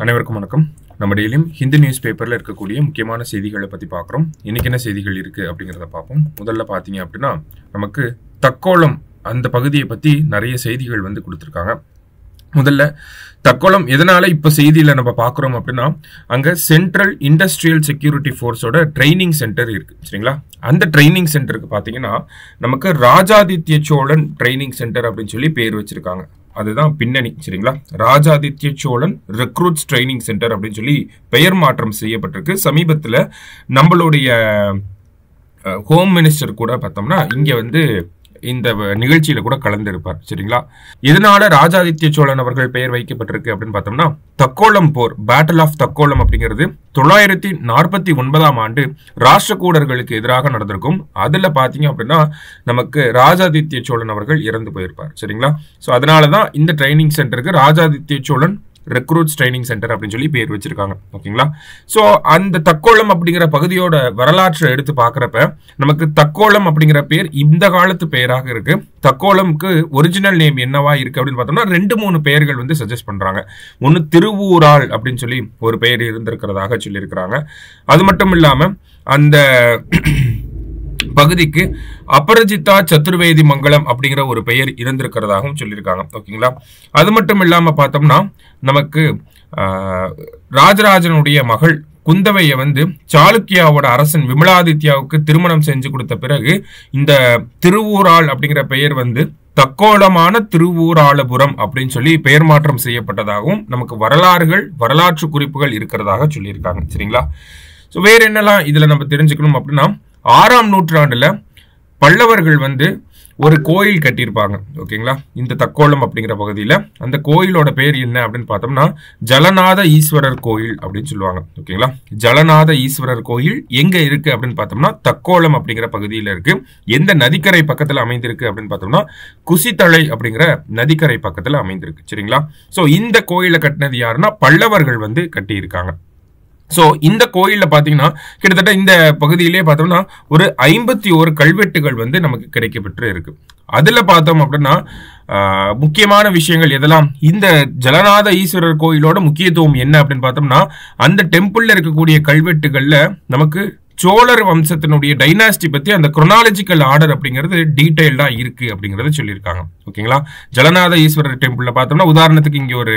அனைவருக்கும் வணக்கம். நம்ம டெய்லியும் ஹிந்து நியூஸ் பேப்பரில் இருக்கக்கூடிய முக்கியமான செய்திகளை பற்றி பார்க்குறோம். இன்றைக்கி என்ன செய்திகள் இருக்குது அப்படிங்கிறத பார்ப்போம். முதல்ல பார்த்தீங்க அப்படின்னா நமக்கு தக்கோலம் அந்த பகுதியை பற்றி நிறைய செய்திகள் வந்து கொடுத்துருக்காங்க. முதல்ல தக்கோலம் எதனால இப்போ செய்தியில் நம்ம பார்க்குறோம் அப்படின்னா அங்கே சென்ட்ரல் இண்டஸ்ட்ரியல் செக்யூரிட்டி ஃபோர்ஸோட ட்ரைனிங் சென்டர் இருக்குது, சரிங்களா? அந்த ட்ரைனிங் சென்டருக்கு பார்த்தீங்கன்னா நமக்கு ராஜாதித்ய சோழன் ட்ரைனிங் சென்டர் அப்படின்னு சொல்லி பேர் வச்சிருக்காங்க. அதுதான் பின்னணி, சரிங்களா? Rajaditya Cholan recruits training centre அப்படின்னு சொல்லி பெயர் மாற்றம் செய்யப்பட்டிருக்கு. சமீபத்தில் நம்மளுடைய ஹோம் மினிஸ்டர் கூட பார்த்தோம்னா இங்கே வந்து இந்த நிகழ்ச்சியில கூட கலந்திருப்பார், சரிங்களா? இதனால ராஜாதித்ய சோழன் அவர்கள் பெயர் வைக்கப்பட்டிருக்கு அப்படின்னு பார்த்தோம்னா தக்கோலம் போர், பேட்டில் ஆஃப் தக்கோலம் அப்படிங்கிறது 949ஆம் ஆண்டு ராஷ்டிரகூடர்களுக்கு எதிராக நடந்திருக்கும். அதுல பாத்தீங்க அப்படின்னா நமக்கு ராஜாதித்ய சோழன் அவர்கள் இறந்து போயிருப்பார், சரிங்களா? ஸோ அதனாலதான் இந்த ட்ரைனிங் சென்டருக்கு Rajaditya Cholan recruits training centre அப்படின்னு சொல்லி பேர் வச்சிருக்காங்க, ஓகேங்களா? ஸோ அந்த தக்கோலம் அப்படிங்கிற பகுதியோட வரலாற்றை எடுத்து பார்க்குறப்ப நமக்கு தக்கோலம் அப்படிங்கிற பேர் இந்த காலத்து பெயராக இருக்கு. தக்கோலம்க்கு ஒரிஜினல் நேம் என்னவா இருக்கு அப்படின்னு பார்த்தோம்னா 2-3 பெயர்கள் வந்து சஜஸ்ட் பண்றாங்க. ஒன்று திருவூரால் அப்படின்னு சொல்லி ஒரு பெயர் இருந்திருக்கிறதாக சொல்லியிருக்கிறாங்க. அது மட்டும் இல்லாம அந்த பகுதிக்கு அபரஜிதா சதுர்வேதி மங்கலம் அப்படிங்கிற ஒரு பெயர் இருந்திருக்கிறதாகவும் சொல்லியிருக்காங்க, ஓகேங்களா? அது மட்டும் இல்லாம பார்த்தோம்னா நமக்கு ராஜராஜனுடைய மகள் குந்தவையை வந்து சாளுக்கியாவோட அரசன் விமலாதித்யாவுக்கு திருமணம் செஞ்சு கொடுத்த பிறகு இந்த திருவூரால் அப்படிங்கிற பெயர் வந்து தக்கோலமான திருவூராலபுரம் அப்படின்னு சொல்லி பெயர் மாற்றம் செய்யப்பட்டதாகவும் நமக்கு வரலாற்று குறிப்புகள் இருக்கிறதாக சொல்லியிருக்காங்க, சரிங்களா? ஸோ வேற என்னெல்லாம் இதுல நம்ம தெரிஞ்சுக்கணும் அப்படின்னா 6ஆம் நூற்றாண்டுல பல்லவர்கள் வந்து ஒரு கோயில் கட்டியிருப்பாங்க, ஓகேங்களா? இந்த தக்கோலம் அப்படிங்கிற பகுதியில அந்த கோயிலோட பேர் என்ன அப்படின்னு பார்த்தோம்னா ஜலநாத ஈஸ்வரர் கோயில் அப்படின்னு சொல்லுவாங்க, ஓகேங்களா? ஜலநாத ஈஸ்வரர் கோயில் எங்க இருக்கு அப்படின்னு பார்த்தோம்னா தக்கோலம் அப்படிங்கிற பகுதியில இருக்கு. எந்த நதிக்கரை பக்கத்துல அமைந்திருக்கு அப்படின்னு பார்த்தோம்னா குசித்தலை அப்படிங்கிற நதிக்கரை பக்கத்துல அமைந்திருக்கு, சரிங்களா? ஸோ இந்த கோயிலை கட்டினது யாருன்னா பல்லவர்கள் வந்து கட்டியிருக்காங்க. ஸோ இந்த கோயிலில் பார்த்தீங்கன்னா கிட்டத்தட்ட இந்த பகுதியிலே பார்த்தோம்னா ஒரு 51 கல்வெட்டுகள் வந்து நமக்கு கிடைக்கப்பெற்று இருக்கு. அதில் பார்த்தோம் அப்படின்னா முக்கியமான விஷயங்கள் எதெல்லாம், இந்த ஜலநாத ஈஸ்வரர் கோயிலோட முக்கியத்துவம் என்ன அப்படின்னு பார்த்தோம்னா அந்த டெம்பிள்ல இருக்கக்கூடிய கல்வெட்டுகள்ல நமக்கு சோழர் வம்சத்தினுடைய டைனாஸ்டி பத்தி அந்த குரோனாலஜிக்கல் ஆர்டர் அப்படிங்கிறது டீடைல்டா இருக்கு அப்படிங்கறத சொல்லியிருக்காங்க, ஓகேங்களா? ஜலநாத ஈஸ்வரர் டெம்பிள்ல பார்த்தோம்னா உதாரணத்துக்கு இங்க ஒரு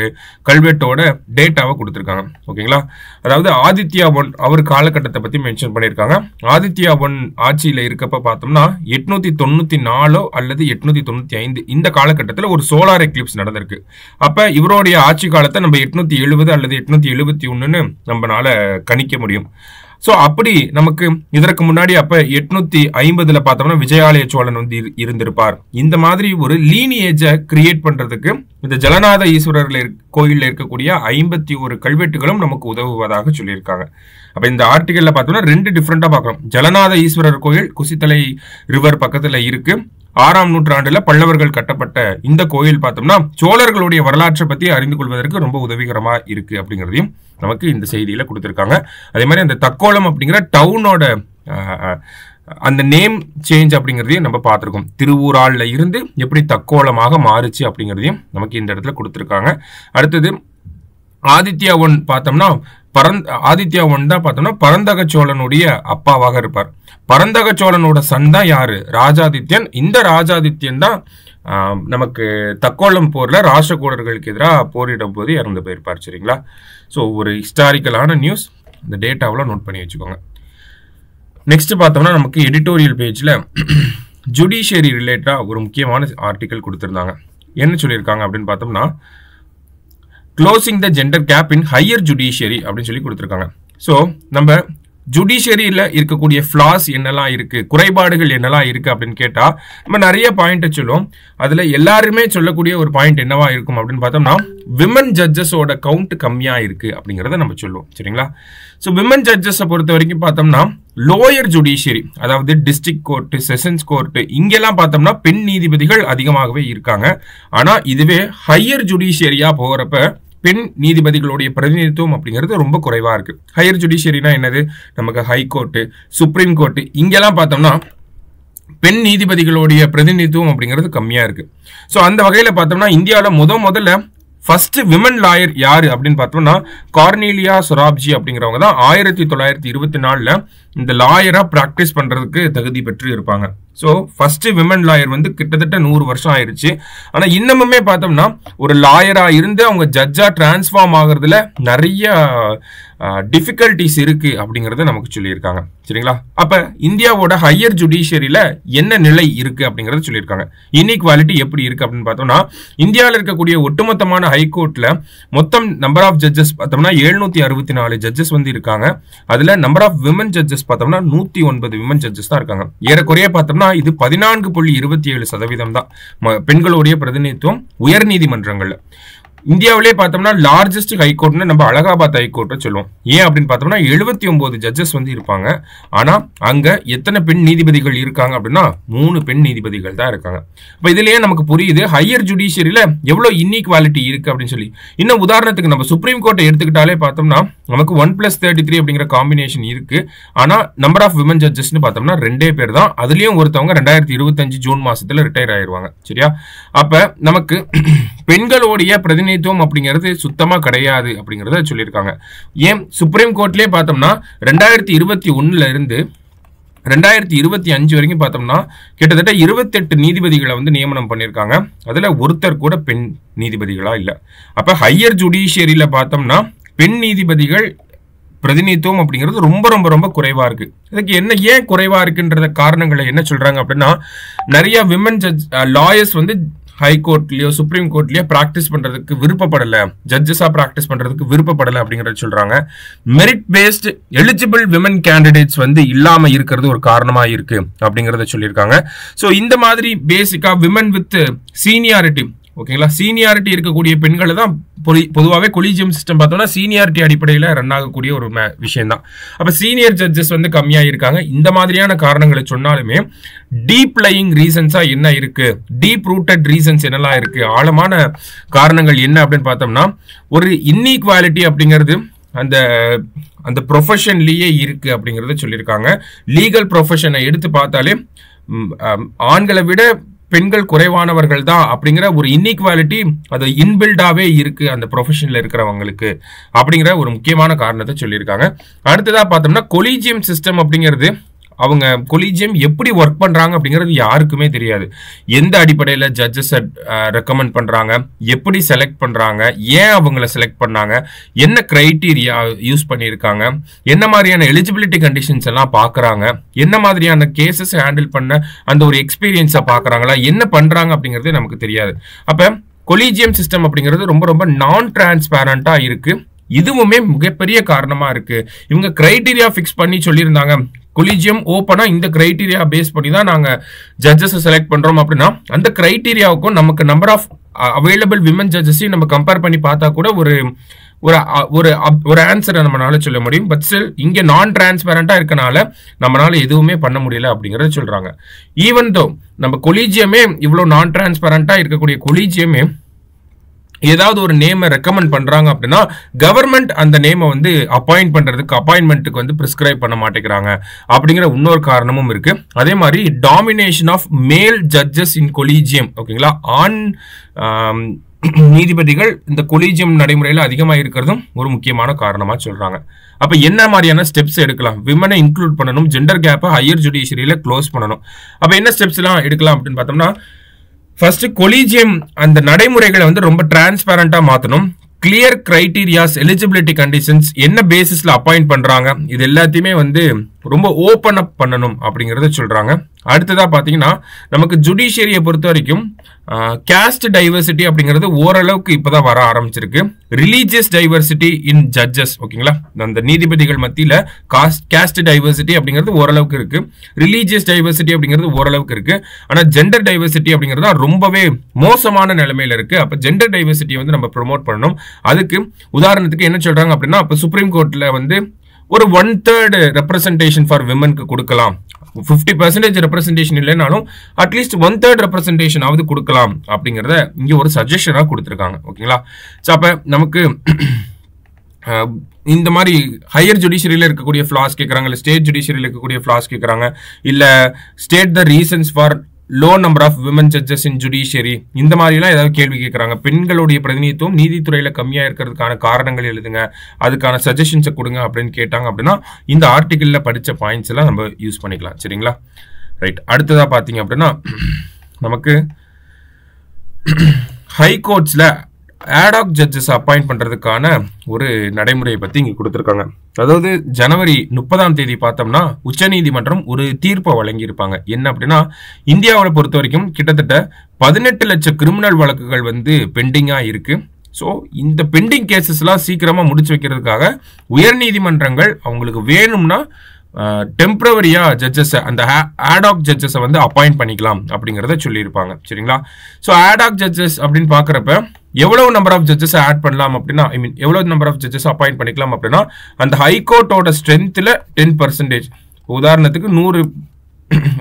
கல்வெட்டோட டேட்டாவை கொடுத்திருக்காங்க, ஓகேங்களா? அதாவது ஆதித்யா 1 அவர் காலகட்டத்தை பத்தி மென்ஷன் பண்ணியிருக்காங்க. ஆதித்யா 1 ஆட்சியில இருக்கப்ப பார்த்தோம்னா 894 அல்லது 895 இந்த காலகட்டத்தில் ஒரு சோலார் எக்லிப்ஸ் நடந்திருக்கு. அப்ப இவருடைய ஆட்சி காலத்தை நம்ம 870 அல்லது 871ன்னு நம்மளால கணிக்க முடியும். ஸோ அப்படி நமக்கு இதற்கு முன்னாடி அப்ப 850ல பார்த்தோம்னா விஜயாலய சோழன் வந்து இருந்திருப்பார். இந்த மாதிரி ஒரு லீனியேஜை கிரியேட் பண்றதுக்கு இந்த ஜலநாத ஈஸ்வரர் கோயில்ல இருக்கக்கூடிய 51 கல்வெட்டுகளும் நமக்கு உதவுவதாக சொல்லியிருக்காங்க. அப்ப இந்த ஆர்டிகல்ல பார்த்தோம்னா 2 டிஃபரெண்டா பார்க்கணும். ஜலநாத ஈஸ்வரர் கோயில் குசித்தலை ரிவர் பக்கத்துல இருக்கு. 6ஆம் நூற்றாண்டுல பல்லவர்கள் கட்டப்பட்ட இந்த கோயில் பார்த்தோம்னா சோழர்களுடைய வரலாற்றை பத்தி அறிந்து கொள்வதற்கு ரொம்ப உதவிகரமா இருக்கு அப்படிங்கிறதையும் நமக்கு இந்த செய்தியில கொடுத்திருக்காங்க. அதே மாதிரி அந்த தக்கோலம் அப்படிங்கிற டவுனோட அந்த நேம் சேஞ்ச் அப்படிங்கிறதையும் நம்ம பார்த்துருக்கோம். திருவூரால்ல இருந்து எப்படி தக்கோலமாக மாறுச்சு அப்படிங்கிறதையும் நமக்கு இந்த இடத்துல கொடுத்திருக்காங்க. அடுத்தது ஆதித்யா 1 பார்த்தோம்னா ஆதித்யா 1 தான் பார்த்தோம்னா பரந்தக சோழனுடைய அப்பாவாக இருப்பார். பரந்தக சோழனோட சன் தான் யாரு? ராஜாதித்யன். இந்த ராஜாதித்யன் தான் நமக்கு தக்கோலம் போர்ல ராஷ்டிரகூடர்களுக்கு எதிராக போரிடும் போது இறந்து போயிருப்பார், சரிங்களா? ஸோ ஒரு ஹிஸ்டாரிக்கலான நியூஸ், இந்த டேட்டாவில் நோட் பண்ணி வச்சுக்கோங்க. நெக்ஸ்ட் பார்த்தோம்னா நமக்கு எடிட்டோரியல் பேஜ்ல ஜுடிஷியரி ரிலேட்டடா ஒரு முக்கியமான ஆர்டிக்கல் கொடுத்திருந்தாங்க. என்ன சொல்லியிருக்காங்க அப்படின்னு பார்த்தோம்னா closing the gender gap in higher judiciary அப்படின்னு சொல்லி கொடுத்துருக்காங்க. ஸோ நம்ம ஜுடிஷியரியில இருக்கக்கூடிய ஃபிளாஸ் என்னெல்லாம் இருக்கு, குறைபாடுகள் என்னெல்லாம் இருக்கு அப்படின்னு கேட்டா நம்ம நிறைய பாயிண்ட் சொல்லுவோம். அதுல எல்லாருமே சொல்லக்கூடிய ஒரு பாயிண்ட் என்னவா இருக்கும் அப்படின்னு பார்த்தோம்னா விமன் ஜட்ஜஸோட கவுண்ட் கம்மியா இருக்கு அப்படிங்கிறத நம்ம சொல்லுவோம், சரிங்களா? ஸோ விமன் ஜட்ஜஸை பொறுத்த வரைக்கும் பார்த்தோம்னா லோயர் ஜுடிஷியரி, அதாவது டிஸ்ட்ரிக்ட் கோர்ட்டு, செஷன்ஸ் கோர்ட்டு, இங்கெல்லாம் பார்த்தோம்னா பெண் நீதிபதிகள் அதிகமாகவே இருக்காங்க. ஆனா இதுவே ஹையர் ஜுடிஷியரியா போகிறப்ப பெண் நீதிபதிகளுடைய பிரதிநிதித்துவம் அப்படிங்கிறது ரொம்ப குறைவா இருக்கு. ஹையர் ஜுடிஷியரினா என்னது? நமக்கு ஹைகோர்ட்டு, சுப்ரீம் கோர்ட்டு, இங்கெல்லாம் பார்த்தோம்னா பெண் நீதிபதிகளுடைய பிரதிநிதித்துவம் அப்படிங்கிறது கம்மியா இருக்கு. ஸோ அந்த வகையில பார்த்தோம்னா இந்தியாவில் முதல்ல ஃபர்ஸ்ட் விமன் லாயர் யாரு அப்படின்னு பார்த்தோம்னா கார்னேலியா சொராப்ஜி அப்படிங்கிறவங்க தான் 1924 இந்த லாயரா பிராக்டிஸ் பண்றதுக்கு தகுதி பெற்று இருப்பாங்க. ஸோ ஃபர்ஸ்ட் விமன் லாயர் வந்து கிட்டத்தட்ட 100 வருஷம் ஆயிடுச்சு. ஆனா இன்னமுமே பார்த்தோம்னா ஒரு லாயரா இருந்து அவங்க ஜட்ஜா டிரான்ஸ்ஃபார்ம் ஆகுறதுல நிறைய டிஃபிகல்டிஸ் இருக்கு அப்படிங்கறத நமக்கு சொல்லியிருக்காங்க. சரிங்களா? அப்ப இந்தியாவோட ஹையர் ஜுடிஷியரியில என்ன நிலை இருக்கு அப்படிங்கறத சொல்லியிருக்காங்க. இன்இக்வாலிட்டி எப்படி இருக்கு அப்படின்னு பார்த்தோம்னா இந்தியாவில் இருக்கக்கூடிய ஒட்டுமொத்தமான ஹைகோர்ட்ல மொத்தம் நம்பர் ஆஃப் ஜட்ஜஸ் பார்த்தோம்னா 764 ஜட்ஜஸ் வந்து இருக்காங்க. அதுல நம்பர் ஆஃப் விமன் ஜட்ஜஸ் பார்த்தோம்னா 109 விமன் ஜட்ஜஸ் தான் இருக்காங்க. ஏறக்குறைய பார்த்தோம்னா இது 14.27% தான் பெண்களுடைய பிரதிநிதித்துவம் உயர் நீதிமன்றங்கள்ல. இந்தியாவிலே பார்த்தோம்னா லார்ஜஸ்ட் ஹைகோர்ட்னு நம்ம அலகாபாத் ஹைகோர்ட்டை சொல்லுவோம். ஏன் அப்படின்னு பார்த்தோம்னா 79 ஜட்ஜஸ் வந்து இருப்பாங்க. ஆனா அங்க எத்தனை பெண் நீதிபதிகள் இருக்காங்க அப்படின்னா 3 பெண் நீதிபதிகள் தான் இருக்காங்க. இப்ப இதுலயே நமக்கு புரியுது ஹையர் ஜுடிஷியரியில எவ்வளவு இன்இக்வாலிட்டி இருக்கு அப்படின்னு சொல்லி. இன்னும் உதாரணத்துக்கு நம்ம சுப்ரீம் கோர்ட்டை எடுத்துக்கிட்டாலே பார்த்தோம்னா நமக்கு 1+33 அப்படிங்கிற காம்பினேஷன் இருக்கு. ஆனா நம்பர் ஆஃப் விமன் ஜட்ஜஸ்னு பார்த்தோம்னா 2 பேர் தான். அதுலயும் ஒருத்தவங்க 2025 ஜூன் மாசத்துல ரிட்டையர் ஆயிருவாங்க. சரியா? அப்ப நமக்கு பெண்களுடைய பிரதிநிதித்துவம் அப்படிங்கிறது சுத்தமா கிடையாது அப்படிங்கறத சொல்லியிருக்காங்க. ஏன் சுப்ரீம் கோர்ட்லயே பார்த்தோம்னா 2021 இருந்து 2025 வரைக்கும் பார்த்தோம்னா கிட்டத்தட்ட 28 நீதிபதிகளை வந்து நியமனம் பண்ணியிருக்காங்க. அதுல ஒருத்தர் கூட பெண் நீதிபதிகளா இல்ல. அப்ப ஹையர் ஜுடிஷியரியில பார்த்தோம்னா பெண் நீதிபதிகள் பிரதிநிதித்துவம் அப்படிங்கிறது ரொம்ப ரொம்ப ரொம்ப குறைவா இருக்கு. இதுக்கு என்ன ஏன் குறைவா இருக்குன்ற காரணங்களை என்ன சொல்றாங்க அப்படின்னா நிறைய விமன் ஜட்ஜ் லாயர்ஸ் வந்து ஹைகோர்ட்லயோ சுப்ரீம் கோர்ட்லயோ பிராக்டிஸ் பண்றதுக்கு விருப்பப்படல, ஜட்ஜஸா பிராக்டிஸ் பண்றதுக்கு விருப்பப்படல அப்படிங்கறத சொல்றாங்க. Merit based eligible women candidates வந்து இல்லாம இருக்கிறது ஒரு காரணமா இருக்கு அப்படிங்கறத சொல்லியிருக்காங்க. சோ இந்த மாதிரி பேசிக்கா விமன் வித் சீனியாரிட்டி, ஓகேங்களா, சீனியாரிட்டி இருக்கக்கூடிய பெண்களை தான் பொதுவாகவே கொலிஜியம் சிஸ்டம் பார்த்தோம்னா சீனியாரிட்டி அடிப்படையில் ரன் ஆகக்கூடிய ஒரு விஷயம் தான். அப்ப சீனியர் ஜட்ஜஸ் வந்து கம்மியா இருக்காங்க. இந்த மாதிரியான காரணங்களை சொன்னாலுமே டீப் லையிங் ரீசன்ஸா என்ன இருக்கு, டீப் ரூட்டட் ரீசன்ஸ் என்னெல்லாம் இருக்கு, ஆழமான காரணங்கள் என்ன அப்படின்னு பார்த்தோம்னா ஒரு இன்இக்வாலிட்டி அப்படிங்கிறது அந்த அந்த ப்ரொஃபஷன்லயே இருக்கு அப்படிங்கறத சொல்லியிருக்காங்க. லீகல் ப்ரொஃபஷனை எடுத்து பார்த்தாலே ஆண்களை விட பெண்கள் குறைவானவர்கள் தான் அப்படிங்கிற ஒரு இன்இக்வாலிட்டி அது இன்பில்டாவே இருக்கு அந்த ப்ரொஃபஷன்ல இருக்கிறவங்களுக்கு அப்படிங்கிற ஒரு முக்கியமான காரணத்தை சொல்லியிருக்காங்க. அடுத்ததா பார்த்தோம்னா கொலிஜியம் சிஸ்டம் அப்படிங்கிறது அவங்க கொலிஜியம் எப்படி ஒர்க் பண்றாங்க அப்படிங்கிறது யாருக்குமே தெரியாது. எந்த அடிப்படையில் ஜட்ஜஸ் ரெக்கமெண்ட் பண்றாங்க, எப்படி செலக்ட் பண்றாங்க, ஏன் அவங்கள செலக்ட் பண்ணாங்க, என்ன கிரைட்டீரியா யூஸ் பண்ணியிருக்காங்க, என்ன மாதிரியான எலிஜிபிலிட்டி கண்டிஷன்ஸ் எல்லாம் பாக்குறாங்க, என்ன மாதிரியான கேசஸ் ஹேண்டில் பண்ண அந்த ஒரு எக்ஸ்பீரியன்ஸை பாக்குறாங்களா, என்ன பண்றாங்க அப்படிங்கிறது நமக்கு தெரியாது. அப்ப கொலிஜியம் சிஸ்டம் அப்படிங்கிறது ரொம்ப ரொம்ப நான் டிரான்ஸ்பேரண்டா இருக்கு. இதுவுமே மிகப்பெரிய காரணமா இருக்கு. இவங்க கிரைட்டீரியா பிக்ஸ் பண்ணி சொல்லியிருந்தாங்க கொலிஜியம் ஓப்பனா இந்த கிரைட்டீரியா பேஸ் பண்ணி தான் நாங்க ஜட்ஜஸ் செலக்ட் பண்றோம் அப்படின்னா அந்த கிரைட்டீரியாவுக்கும் நமக்கு நம்பர் ஆஃப் அவைலபிள் விமன் ஜட்ஜஸையும் நம்ம கம்பேர் பண்ணி பார்த்தா கூட ஒரு ஆன்சரை நம்மளால சொல்ல முடியும். பட் ஸ்டில் இங்க நான் டிரான்ஸ்பேரண்டா இருக்கனால நம்மளால எதுவுமே பண்ண முடியல அப்படிங்கறத சொல்றாங்க. ஈவன் தோ நம்ம கொலிஜியமே இவ்வளவு நான் டிரான்ஸ்பேரண்டா இருக்கக்கூடிய கொலிஜியமே ஏதாவது ஒரு நேமை ரெக்கமெண்ட் பண்றாங்க அப்படின்னா கவர்மெண்ட் அந்த நேமை வந்து அப்பாயின்மெண்ட்டுக்கு வந்து பிரிஸ்கிரைப் பண்ண மாட்டேங்கிறாங்க அப்படிங்கிற இன்னொரு காரணமும் இருக்கு. அதே மாதிரி domination of male judges in collegium, ஓகேங்களா, ஆண் நீதிபதிகள் இந்த கொலிஜியம் நடைமுறையில் அதிகமாக இருக்கிறதும் ஒரு முக்கியமான காரணமா சொல்றாங்க. அப்ப என்ன மாதிரியான ஸ்டெப்ஸ் எடுக்கலாம், விமனை இன்க்ளூட் பண்ணணும், ஜெண்டர் கேப்பை ஹையர் ஜுடிஷியரியில க்ளோஸ் பண்ணணும். அப்ப என்ன ஸ்டெப்ஸ் எல்லாம் எடுக்கலாம் அப்படின்னு பார்த்தோம்னா ஃபர்ஸ்ட் கொலிஜியம் அந்த நடைமுறைகளை வந்து ரொம்ப டிரான்ஸ்பேரண்டா மாத்தணும். கிளியர் கிரைட்டீரியாஸ், எலிஜிபிலிட்டி கண்டிஷன்ஸ், என்ன பேசிஸ்ல அப்பாயிண்ட் பண்றாங்க, இது எல்லாத்தையுமே வந்து ரொம்ப ஓப்பன் அப் பண்ணணும் அப்படிங்கறத சொல்றாங்க. அடுத்ததா பாத்தீங்கன்னா நமக்கு ஜுடிஷியரியை பொறுத்த வரைக்கும் கேஸ்ட் டைவர்சிட்டி அப்படிங்கிறது ஓரளவுக்கு இப்பதான் வர ஆரம்பிச்சிருக்கு. ரிலீஜியஸ் டைவர்சிட்டி இன் ஜட்ஜஸ், ஓகேங்களா, அந்த நீதிபதிகள் மத்தியில கேஸ்ட் டைவர்சிட்டி அப்படிங்கிறது ஓரளவுக்கு இருக்கு, ரிலீஜியஸ் டைவர்சிட்டி அப்படிங்கிறது ஓரளவுக்கு இருக்கு. ஆனா ஜெண்டர் டைவர்சிட்டி அப்படிங்கிறது ரொம்பவே மோசமான நிலைமையில இருக்கு. அப்ப ஜெண்டர் டைவர்சிட்டியை வந்து நம்ம ப்ரொமோட் பண்ணணும். அதுக்கு உதாரணத்துக்கு என்ன சொல்றாங்க அப்படின்னா அப்ப சுப்ரீம் கோர்ட்ல வந்து ஒரு 1/3 ரெப்ரசன்டேஷன் ஃபார் விமனுக்கு கொடுக்கலாம். 50% ரெப்ரசன்டேஷன் இல்லைனாலும் அட்லீஸ்ட் 1/3 ரெப்ரசன்டேஷன் ஆவது கொடுக்கலாம் அப்படிங்கறத இங்க ஒரு சஜஷனா கொடுத்திருக்காங்க. ஓகேங்களா, அப்ப நமக்கு இந்த மாதிரி ஹையர் ஜுடிஷியரியில இருக்கக்கூடிய ஃபிளாஸ் கேட்கறாங்க, இல்ல ஸ்டேட் ஜுடிஷியரியில இருக்கக்கூடிய ஃபிளாஸ் கேட்கறாங்க, இல்ல state the reasons for low number of women judges in judiciary, இந்த மாதிரிலாம் ஏதாவது கேள்வி கேட்குறாங்க. பெண்களுடைய பிரதிநிதித்துவம் நீதித்துறையில கம்மியாக இருக்கிறதுக்கான காரணங்கள் எழுதுங்க, அதுக்கான சஜஷன்ஸை கொடுங்க அப்படின்னு கேட்டாங்க அப்படின்னா இந்த ஆர்டிகிள்ல படித்த பாயிண்ட்ஸ் எல்லாம் நம்ம யூஸ் பண்ணிக்கலாம். சரிங்களா? ரைட். அடுத்ததாக பார்த்தீங்க அப்படின்னா நமக்கு ஹைகோர்ட்ஸில் ஆடாக் ஜட்ஜஸ் அப்பாயிண்ட் பண்ணுறதுக்கான ஒரு நடைமுறையை பற்றி இங்கே கொடுத்துருக்காங்க. அதாவது ஜனவரி 30 பார்த்தோம்னா உச்சநீதிமன்றம் ஒரு தீர்ப்பை வழங்கியிருப்பாங்க. என்ன அப்படின்னா இந்தியாவை பொறுத்த வரைக்கும் கிட்டத்தட்ட 18 லட்சம் கிரிமினல் வழக்குகள் வந்து பெண்டிங்காக இருக்குது. ஸோ இந்த பெண்டிங் கேசஸ்லாம் சீக்கிரமாக முடிச்சு வைக்கிறதுக்காக உயர்நீதிமன்றங்கள் அவங்களுக்கு வேணும்னா டெம்பரவரியாக ஜட்ஜஸை, அந்த ஆடாக் ஜட்ஜஸை வந்து அப்பாயிண்ட் பண்ணிக்கலாம் அப்படிங்கிறத சொல்லியிருப்பாங்க. சரிங்களா? ஸோ ஆடாக் ஜட்ஜஸ் அப்படின்னு பார்க்குறப்ப எவ்வளவு நம்பர் ஆஃப் ஜட்ஜஸ் ஆட் பண்ணலாம் அப்படின்னா, ஐ மீன் எவ்வளவு நம்பர் ஆஃப் ஜட்ஜஸ் அப்பாயிண்ட் பண்ணிக்கலாம் அப்படின்னா அந்த ஹைகோர்ட்டோட ஸ்ட்ரென்த்தில் 10%.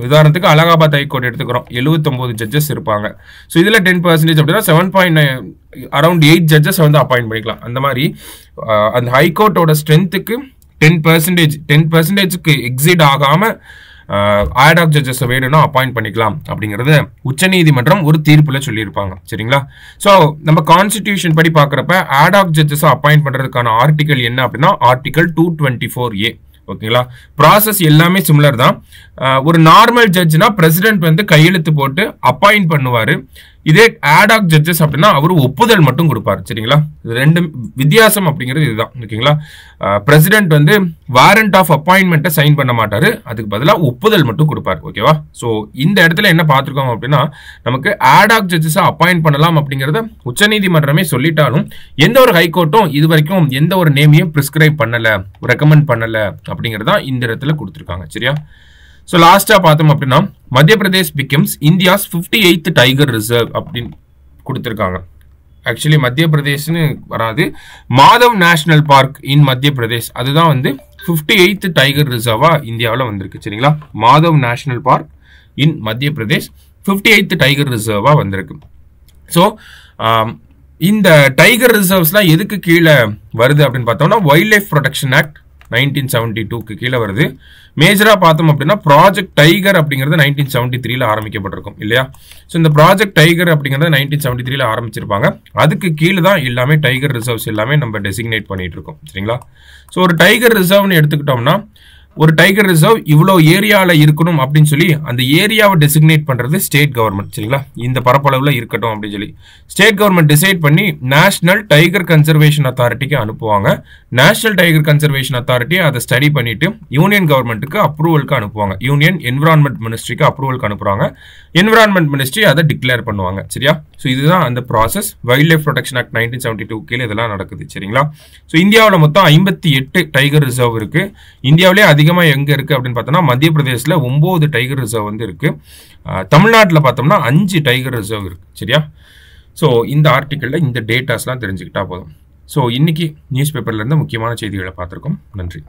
உதாரணத்துக்கு அலகாபாத் ஹைகோர்ட் எடுத்துக்கிறோம், 79 ஜட்ஜஸ் இருப்பாங்க. ஸோ இதில் 10% அப்படின்னா 7.9 அரௌண்ட் 8 ஜட்ஜஸ் வந்து அப்பாயிண்ட் பண்ணிக்கலாம். அந்த மாதிரி அந்த ஹைகோர்ட்டோட ஸ்ட்ரென்த்துக்கு 10%க்கு எக்ஸிட் ஆகாம ஆடாக் ஜட்ஜஸ் வேணும்னா அப்பாயிண்ட் பண்ணிக்கலாம் அப்படிங்கறத உச்சநீதிமன்றம் ஒரு தீர்ப்புல சொல்லியிருப்பாங்க. சரிங்களா? ஸோ நம்ம கான்ஸ்டிடியூஷன் படி பார்க்குறப்ப ஆடாக் ஜட்ஜஸ் அப்பாயிண்ட் பண்றதுக்கான ஆர்டிகல் என்ன அப்படின்னா ஆர்டிகல் 224A. ஓகேங்களா? ப்ராசஸ் எல்லாமே சிமிலர் தான். ஒரு நார்மல் ஜட்ஜ்னா பிரசிடென்ட் வந்து கையெழுத்து போட்டு அப்பாயிண்ட் பண்ணுவாரு. இதே ஆடாக் ஜட்ஜஸ் அப்படின்னா அவர் ஒப்புதல் மட்டும் கொடுப்பாரு. சரிங்களா? இது ரெண்டு வித்தியாசம் அப்படிங்கிறது இதுதான். ஓகேங்களா? பிரசிடென்ட் வந்து வாரண்ட் ஆஃப் அப்பாயின்மெண்ட்டை சைன் பண்ண மாட்டாரு, அதுக்கு பதிலாக ஒப்புதல் மட்டும் கொடுப்பாரு. ஓகேவா? ஸோ இந்த இடத்துல என்ன பார்த்துருக்கோம் அப்படின்னா நமக்கு ஆடாக் ஜட்ஜஸை அப்பாயிண்ட் பண்ணலாம் அப்படிங்கிறத உச்சநீதிமன்றமே சொல்லிட்டாலும் எந்த ஒரு ஹைகோர்ட்டும் இது வரைக்கும் எந்த ஒரு நேமையும் பிரிஸ்கிரைப் பண்ணல, ரெக்கமெண்ட் பண்ணல அப்படிங்கிறதா இந்த இடத்துல கொடுத்துருக்காங்க. சரியா? ஸோ லாஸ்டா பார்த்தோம் அப்படின்னா மத்திய Pradesh becomes India's 58th tiger reserve அப்படின்னு கொடுத்துருக்காங்க. ஆக்சுவலி மத்திய பிரதேஷ்னு வராது, மாதவ் நேஷனல் பார்க் இன் மத்திய பிரதேஷ், அதுதான் வந்து 58th டைகர் ரிசர்வா இந்தியாவில் வந்திருக்கு. சரிங்களா? மாதவ் நேஷனல் பார்க் இன் மத்திய பிரதேஷ் 58th டைகர் ரிசர்வா வந்திருக்கு. ஸோ இந்த டைகர் ரிசர்வ்ஸ்லாம் எதுக்கு கீழே வருது அப்படின்னு பார்த்தோம்னா வைல்ட் லைஃப் ப்ரொடெக்ஷன் ஆக்ட் 1972க்கு கீழே வருது. மேஜரா பார்த்தோம் அப்படின்னா ப்ராஜெக்ட் டைகர் அப்படிங்கிறது 1973ல ஆரம்பிக்கப்பட்டிருக்கும் இல்லையா? ஸோ இந்த ப்ராஜெக்ட் டைகர் அப்படிங்கிறது 1973ல ஆரம்பிச்சிருப்பாங்க. அதுக்கு கீழே தான் எல்லாமே டைகர் ரிசர்வ்ஸ் எல்லாமே நம்ம டெசிக்னேட் பண்ணிட்டு இருக்கோம். சரிங்களா? ஸோ ஒரு டைகர் ரிசர்வ்னு எடுத்துக்கிட்டோம்னா ஒரு டைகர் ரிசர்வ் இவ்வளோ ஏரியாவில் இருக்கணும் அப்படின்னு சொல்லி அந்த ஏரியாவை டெசிக்னேட் பண்ணுறது ஸ்டேட் கவர்மெண்ட். சரிங்களா? இந்த பரப்பளவில் இருக்கட்டும் அப்படின்னு சொல்லி ஸ்டேட் கவர்மெண்ட் டிசைட் பண்ணி நேஷனல் டைகர் கன்சர்வேஷன் அத்தாரிட்டிக்கு அனுப்புவாங்க. நேஷனல் டைகர் கன்சர்வேஷன் அத்தாரிட்டி அதை ஸ்டடி பண்ணிட்டு யூனியன் கவர்மெண்ட்டுக்கு அப்ரூவலுக்கு அனுப்புவாங்க. யூனியன் என்விரான்மெண்ட் மினிஸ்ட்ரிக்கு அப்ரூவலுக்கு அனுப்புறாங்க. என்விரான்மெண்ட் மினிஸ்ட்ரி அதை டிக்ளேர் பண்ணுவாங்க. சரியா? ஸோ இதுதான் அந்த process. Wild life protection act 1972 கீழே இதெல்லாம் நடக்குது. சரிங்களா? ஸோ இந்தியாவில் மொத்தம் 58 டைகர் ரிசர்வ் இருக்கு. இந்தியாவிலே அதிகமாக எங்க இருக்கு அப்படின்னு பார்த்தோம்னா மத்திய பிரதேசில் 9 டைகர் ரிசர்வ் வந்து இருக்கு. தமிழ்நாட்டில் பார்த்தோம்னா 5 டைகர் ரிசர்வ் இருக்கு. சரியா? ஸோ இந்த ஆர்டிக்கல்ல இந்த டேட்டாஸ்லாம் தெரிஞ்சுக்கிட்டா போதும். ஸோ இன்னைக்கு நியூஸ் பேப்பர்ல இருந்து முக்கியமான செய்திகளை பார்த்துருக்கோம். நன்றி.